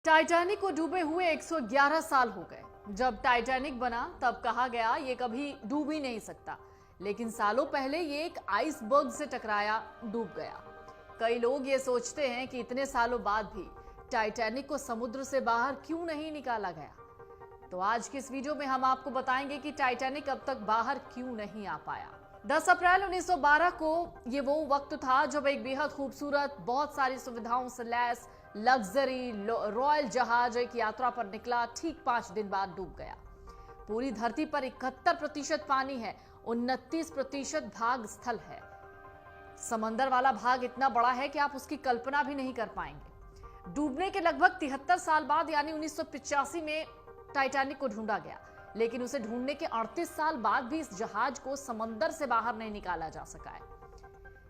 Titanic को डूबे हुए 111 साल हो गए। जब टाइटैनिक बना तब कहा गया ये कभी डूब ही नहीं सकता, लेकिन सालों पहले ये एक आइसबर्ग से टकराया, डूब गया। कई लोग ये सोचते हैं कि इतने सालों बाद भी टाइटैनिक को समुद्र से बाहर क्यों नहीं निकाला गया। तो आज की इस वीडियो में हम आपको बताएंगे कि टाइटैनिक अब तक बाहर क्यों नहीं आ पाया। 10 अप्रैल 1912 को ये वो वक्त था जब एक बेहद खूबसूरत, बहुत सारी सुविधाओं से लैस लग्जरी रॉयल जहाज एक यात्रा पर निकला। ठीक 5 दिन बाद डूब गया। पूरी धरती पर 71% पानी है, 29% भाग स्थल है। समंदर वाला भाग इतना बड़ा है कि आप उसकी कल्पना भी नहीं कर पाएंगे। डूबने के लगभग 73 साल बाद यानी 1985 में टाइटैनिक को ढूंढा गया, लेकिन उसे ढूंढने के 38 साल बाद भी इस जहाज को समंदर से बाहर नहीं निकाला जा सका है।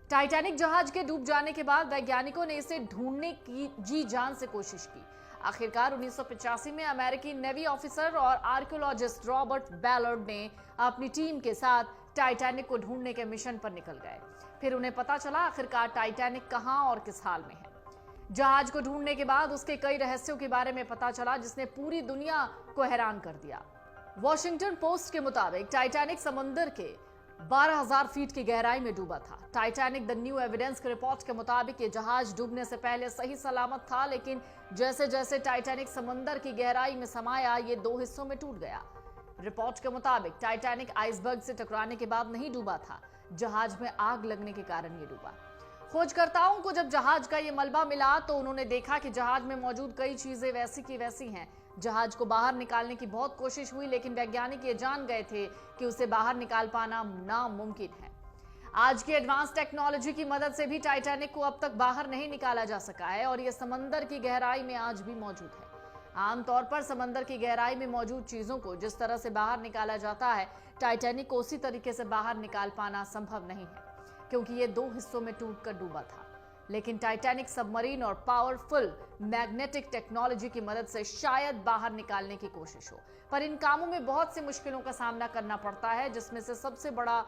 टाइटैनिक जहाज के डूब जाने के बाद वैज्ञानिकों ने इसे ढूंढने की जी जान से कोशिश की। आखिरकार 1985 में अमेरिकी नेवी ऑफिसर और आर्कियोलॉजिस्ट रॉबर्ट बैलर्ड ने अपनी टीम के साथ टाइटैनिक को ढूंढने के मिशन पर निकल गए। फिर उन्हें पता चला आखिरकार टाइटैनिक कहां और किस हाल में है। जहाज को ढूंढने के बाद उसके कई रहस्यों के बारे में पता चला, जिसने पूरी दुनिया को हैरान कर दिया। वॉशिंगटन पोस्ट के मुताबिक टाइटैनिक समुद्र के 12,000 फीट की गहराई में डूबा था। टाइटैनिक द न्यू एविडेंस के रिपोर्ट के मुताबिक ये जहाज डूबने से पहले सही सलामत था, लेकिन जैसे जैसे टाइटैनिक समंदर की गहराई में समाया, ये 2 हिस्सों में टूट गया। रिपोर्ट के मुताबिक टाइटैनिक आइसबर्ग से टकराने के बाद नहीं डूबा था, जहाज में आग लगने के कारण ये डूबा। खोजकर्ताओं को जब जहाज का ये मलबा मिला तो उन्होंने देखा कि जहाज में मौजूद कई चीजें वैसी की वैसी हैं। जहाज को बाहर निकालने की बहुत कोशिश हुई, लेकिन वैज्ञानिक ये जान गए थे कि उसे बाहर निकाल पाना नामुमकिन है। आज की एडवांस टेक्नोलॉजी की मदद से भी टाइटैनिक को अब तक बाहर नहीं निकाला जा सका है और यह समंदर की गहराई में आज भी मौजूद है। आमतौर पर समंदर की गहराई में मौजूद चीजों को जिस तरह से बाहर निकाला जाता है, टाइटैनिक को उसी तरीके से बाहर निकाल पाना संभव नहीं है, क्योंकि ये 2 हिस्सों में टूटकर डूबा था। लेकिन टाइटैनिक सबमरीन और पावरफुल मैग्नेटिक टेक्नोलॉजी की मदद से शायद बाहर निकालने की कोशिश हो, पर इन कामों में बहुत सी मुश्किलों का सामना करना पड़ता है, जिसमें से सबसे बड़ा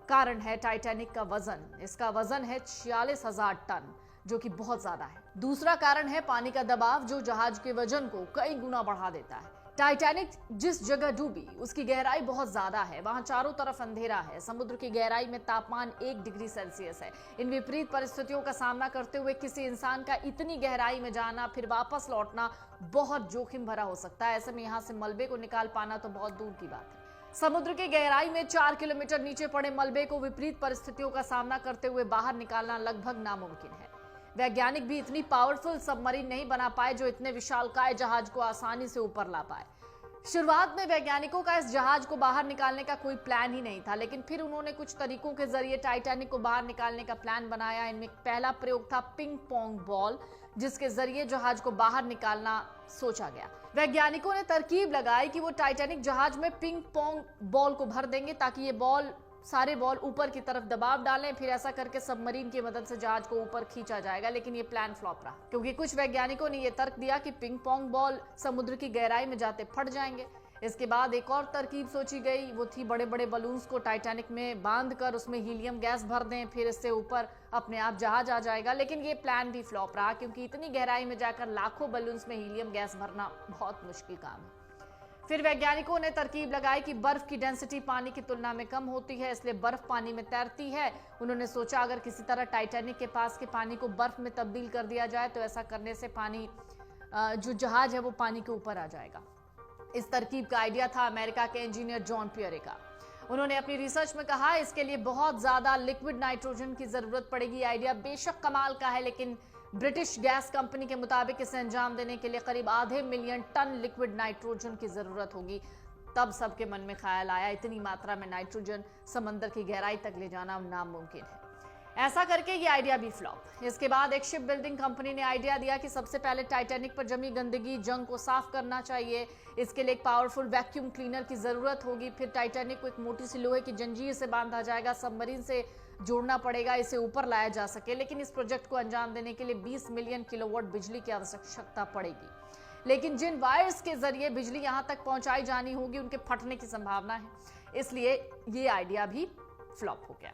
कारण है टाइटैनिक का वजन। इसका वजन है 46,000 टन, जो कि बहुत ज्यादा है। दूसरा कारण है पानी का दबाव, जो जहाज के वजन को कई गुना बढ़ा देता है। टाइटैनिक जिस जगह डूबी उसकी गहराई बहुत ज्यादा है, वहां चारों तरफ अंधेरा है। समुद्र की गहराई में तापमान 1 डिग्री सेल्सियस है। इन विपरीत परिस्थितियों का सामना करते हुए किसी इंसान का इतनी गहराई में जाना फिर वापस लौटना बहुत जोखिम भरा हो सकता है। ऐसे में यहां से मलबे को निकाल पाना तो बहुत दूर की बात है। समुद्र की गहराई में 4 किलोमीटर नीचे पड़े मलबे को विपरीत परिस्थितियों का सामना करते हुए बाहर निकालना लगभग नामुमकिन है। वैज्ञानिक भी इतनी पावरफुल सबमरीन नहीं बना पाए जो इतने विशालकाय जहाज को आसानी से ऊपर ला पाए। शुरुआत में वैज्ञानिकों का इस जहाज को बाहर निकालने का कोई प्लान ही नहीं था, लेकिन फिर उन्होंने कुछ तरीकों के जरिए टाइटैनिक को बाहर निकालने का प्लान बनाया। इनमें पहला प्रयोग था पिंग पोंग बॉल, जिसके जरिए जहाज को बाहर निकालना सोचा गया। वैज्ञानिकों ने तरकीब लगाई कि वो टाइटैनिक जहाज में पिंग पोंग बॉल को भर देंगे ताकि ये सारे बॉल ऊपर की तरफ दबाव डालें। फिर ऐसा करके सबमरीन की मदद से जहाज को ऊपर खींचा जाएगा, लेकिन ये प्लान फ्लॉप रहा, क्योंकि कुछ वैज्ञानिकों ने यह तर्क दिया कि पिंग पोंग बॉल समुद्र की गहराई में जाते फट जाएंगे। इसके बाद एक और तरकीब सोची गई, वो थी बड़े बड़े बलून्स को टाइटैनिक में बांधकर उसमें हीलियम गैस भर दें, फिर इससे ऊपर अपने आप जहाज आ जाएगा। लेकिन ये प्लान भी फ्लॉप रहा, क्योंकि इतनी गहराई में जाकर लाखों बलून्स में हीलियम गैस भरना बहुत मुश्किल काम है। फिर वैज्ञानिकों ने तरकीब लगाई कि बर्फ की डेंसिटी पानी की तुलना में कम होती है, इसलिए बर्फ पानी में तैरती है। उन्होंने सोचा अगर किसी तरह टाइटैनिक के पास के पानी को बर्फ में तब्दील कर दिया जाए तो ऐसा करने से पानी जो जहाज है वो पानी के ऊपर आ जाएगा। इस तरकीब का आइडिया था अमेरिका के इंजीनियर जॉन पियरे का। उन्होंने अपनी रिसर्च में कहा इसके लिए बहुत ज्यादा लिक्विड नाइट्रोजन की जरूरत पड़ेगी। आइडिया बेशक कमाल का है, लेकिन ब्रिटिश गैस कंपनी के मुताबिक इसे अंजाम देने के लिए करीब ½ मिलियन टन लिक्विड नाइट्रोजन की जरूरत होगी। तब सबके मन में ख्याल आया इतनी मात्रा में नाइट्रोजन समंदर की गहराई तक ले जाना नामुमकिन है। ऐसा करके ये आइडिया भी फ्लॉप। इसके बाद एक शिप बिल्डिंग कंपनी ने आइडिया दिया कि सबसे पहले टाइटैनिक पर जमी गंदगी जंग को साफ करना चाहिए। इसके लिए एक पावरफुल वैक्यूम क्लीनर की जरूरत होगी। फिर टाइटैनिक को एक मोटी सी लोहे की जंजीर से बांधा जाएगा, सबमरीन से जोड़ना पड़ेगा, इसे ऊपर लाया जा सके। लेकिन इस प्रोजेक्ट को अंजाम देने के लिए 20 मिलियन किलोवाट बिजली की आवश्यकता पड़ेगी। लेकिन जिन वायर्स के जरिए बिजली यहां तक पहुंचाई जानी होगी उनके फटने की संभावना है, इसलिए ये आइडिया भी फ्लॉप हो गया।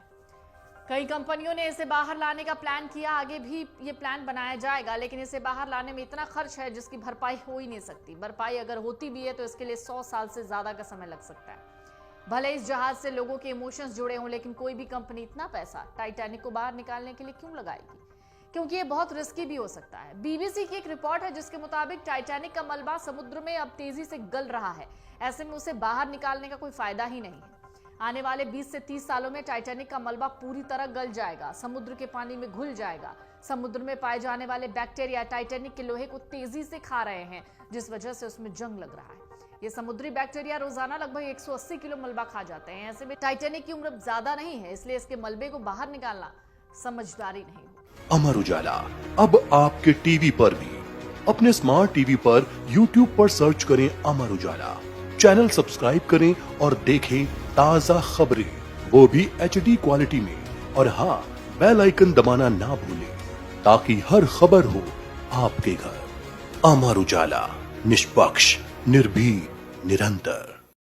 कई कंपनियों ने इसे बाहर लाने का प्लान किया, आगे भी ये प्लान बनाया जाएगा, लेकिन इसे बाहर लाने में इतना खर्च है जिसकी भरपाई हो ही नहीं सकती। भरपाई अगर होती भी है तो इसके लिए 100 साल से ज्यादा का समय लग सकता है। भले इस जहाज से लोगों के इमोशंस जुड़े हों, लेकिन कोई भी कंपनी इतना पैसा टाइटैनिक को बाहर निकालने के लिए क्यों लगाएगी? क्योंकि ये बहुत रिस्की भी हो सकता है। बीबीसी की एक रिपोर्ट है जिसके मुताबिक टाइटैनिक का मलबा समुद्र में अब तेजी से गल रहा है। ऐसे में उसे बाहर निकालने का कोई फायदा ही नहीं है। आने वाले 20 से 30 सालों में टाइटैनिक का मलबा पूरी तरह गल जाएगा, समुद्र के पानी में घुल जाएगा। समुद्र में पाए जाने वाले बैक्टीरिया टाइटैनिक के लोहे को तेजी से खा रहे हैं, जिस वजह से उसमें जंग लग रहा है। ये समुद्री बैक्टीरिया रोजाना लगभग 180 किलो मलबा खा जाते हैं। ऐसे में टाइटैनिक की उम्र ज्यादा नहीं है, इसलिए इसके मलबे को बाहर निकालना समझदारी नहीं होगी। अमर उजाला अब आपके टीवी पर भी। अपने स्मार्ट टीवी पर यूट्यूब पर सर्च करें अमर उजाला, चैनल सब्सक्राइब करें और देखें ताजा खबरें, वो भी HD क्वालिटी में। और हाँ, बेल आइकन दबाना ना भूलें ताकि हर खबर हो आपके घर। अमर उजाला, निष्पक्ष, निर्भीक, निरंतर।